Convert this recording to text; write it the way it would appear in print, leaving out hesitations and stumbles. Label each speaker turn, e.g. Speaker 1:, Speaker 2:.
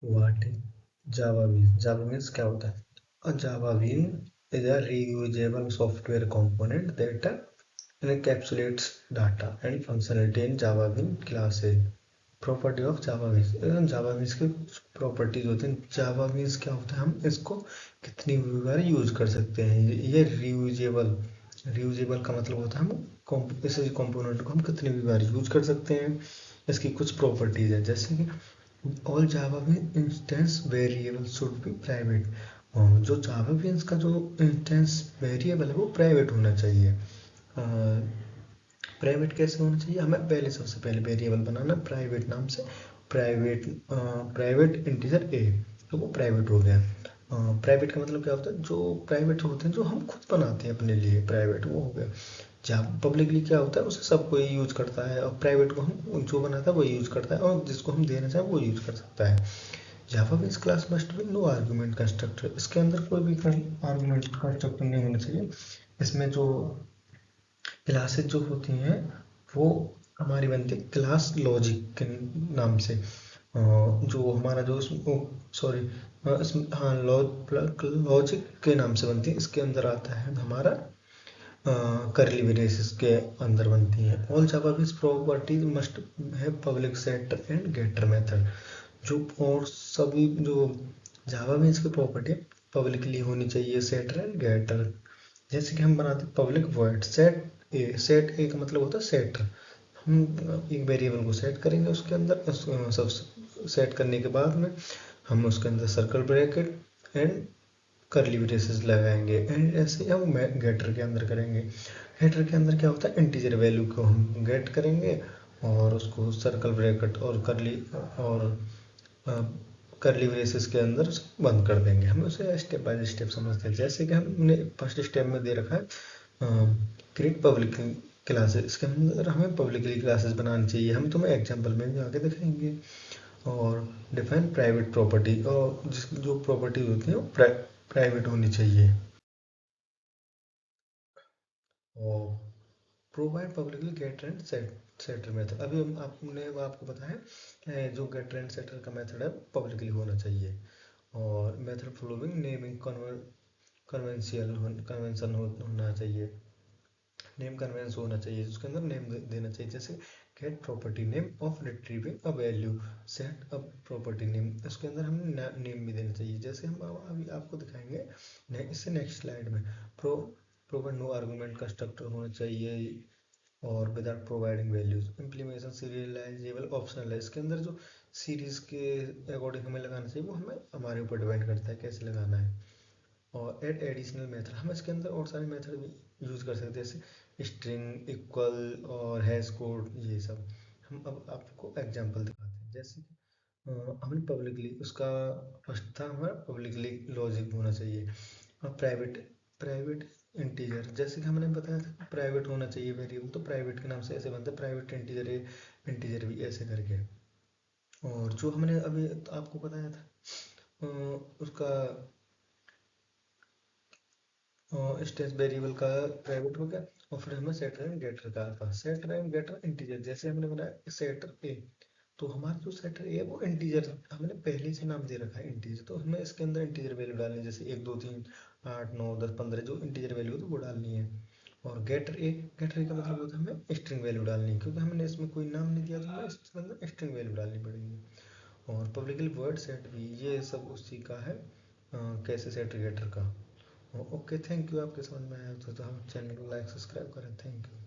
Speaker 1: What is Java bean? Java means क्या होता है? A Java Bean is a reusable software component that encapsulates data and functionality in Java Bean classes. Property of Java beans, Java beans की properties होती हैं। जावा beans क्या होता है, हम इसको कितनी भी बार यूज कर सकते हैं। ये रियूजेबल, रियूजेबल का मतलब होता है हम इस कंपोनेंट को हम कितनी भी बार यूज कर सकते हैं। इसकी कुछ प्रॉपर्टीज है, जैसे कि all Java bean instance variable should be private. जो जावा बीन्स का जो इंस्टेंस वेरिएबल है वो प्राइवेट होना चाहिए। प्राइवेट कैसे होना चाहिए? हमें पहले सबसे पहले वेरिएबल बनाना प्राइवेट नाम से, प्राइवेट प्राइवेट इंटीजर ए, तो वो प्राइवेट हो गया। प्राइवेट का मतलब क्या होता है? जो प्राइवेट होते हैं जो हम खुद बनाते हैं अपने लिए, प्राइवेट वो हो गया। जहाँ पब्लिकली क्या होता है उसे सब कोई यूज करता है, और प्राइवेट को हम जो बनाता है वो यूज करता है, और जिसको हम देना चाहें वो यूज कर सकता है। Java bean class must be no argument constructor, इसके अंदर कोई भी आर्गुमेंट कंस्ट्रक्टर नहीं होना चाहिए। इसमें जो क्लासेस जो होती हैं वो हमारी बनती है क्लास लॉजिक के नाम से। जो हमारा जो सॉरी हाँ लॉजिक के नाम से बनती है। इसके अंदर आता है हमारा करली ब्रेसेस के अंदर बनती हैं। All Java bean properties must है public setter and getter method. जो और सभी जो जावा बेस की प्रॉपर्टी पब्लिकली होनी चाहिए, सेटर एंड गेटर। जैसे कि हम बनाते हैं पब्लिक वॉइड सेट ए का मतलब होता है सेटर। हम एक वेरिएबल को सेट करेंगे, उसके अंदर सब सेट करने के बाद में हम उसके अंदर सर्कल ब्रैकेट एंड करली ब्रेसेस लगाएंगे, एंड ऐसे हम गेटर के अंदर करेंगे। गेटर के अंदर क्या होता है? इंटीजर वैल्यू को हम गेट करेंगे और उसको सर्कल ब्रैकेट और करली ब्रेसेस के अंदर बंद कर देंगे। हम उसे स्टेप बाय स्टेप समझते हैं। जैसे कि हमने फर्स्ट स्टेप में दे रखा है क्रिएट पब्लिक क्लासेस, इसके अंदर हमें पब्लिकली क्लासेस बनानी चाहिए। हम तुम्हें एग्जांपल में भी आगे दिखाएंगे। और डिफाइन प्राइवेट प्रॉपर्टी, और जिसकी जो प्रॉपर्टी होती है वो प्राइवेट होनी चाहिए। और provide publicly get and setter method, अभी हम आपने आपको बताया जो गेट एंड सेटर का मेथड है पब्लिकली होना चाहिए। और method following naming conventional convention होना चाहिए, नेम कन्वेंस होना चाहिए, उसके अंदर नेम देना चाहिए। जैसे get property name of retrieving a value, set a property name, उसके अंदर हम नेम भी देना चाहिए। जैसे हम अभी आपको दिखाएंगे इससे नेक्स्ट स्लाइड में। प्रोवाइड नो आर्गुमेंट कंस्ट्रक्टर होना चाहिए, और without providing values. Implementation serialisable optional है, इसके अंदर जो सीरीज के अकॉर्डिंग हमें लगाना चाहिए वो हमें हमारे ऊपर डिपेंड करता है कैसे लगाना है। और एड एडिशनल मेथड, हम इसके अंदर और सारे मेथड भी यूज कर सकते हैं, जैसे स्ट्रिंग, इक्वल और हैश कोड, ये सब। हम अब आपको एग्जांपल दिखाते हैं। जैसे कि हमने पब्लिकली उसका फर्स्ट था हमारा पब्लिकली लॉजिक होना चाहिए। और प्राइवेट प्राइवेट इंटीजर, जैसे कि हमने बताया था प्राइवेट होना चाहिए वेरिएबल, तो प्राइवेट के नाम से ऐसे बनता है प्राइवेट इंटीजर ए, इंटीजर भी, ऐसे करके। और जो हमने अभी आपको बताया था उसका स्टेज वेरिएबल का प्राइवेट हो गया। और फिर हमें सेटर एंड गेटर का था। सेटर एंड गेटर इंटीजर, जैसे हमने बनाया सेटर ए, तो हमारा जो सेटर ए है वो इंटीजर हमने पहले से नाम दे रखा है इंटीजर, तो हमें इसके अंदर इंटीजर वैल्यू डालनी है, जैसे 1 2 3 8 9 10 15 जो इंटीजर वैल्यू है तो वो डालनी है। और गेटर ए का मतलब होता है हमें स्ट्रिंग वैल्यू डालनी है, क्योंकि हमने इसमें कोई नाम नहीं दिया तो हमें इसके अंदर स्ट्रिंग वैल्यू डालनी पड़ेगी। और पब्लिकली वर्ड सेट भी ये सब उसी का है, कैसे सेट गेटर का। Okay, thank you. आपके समझ में आया तो हम चैनल को लाइक सब्सक्राइब करें। Thank you.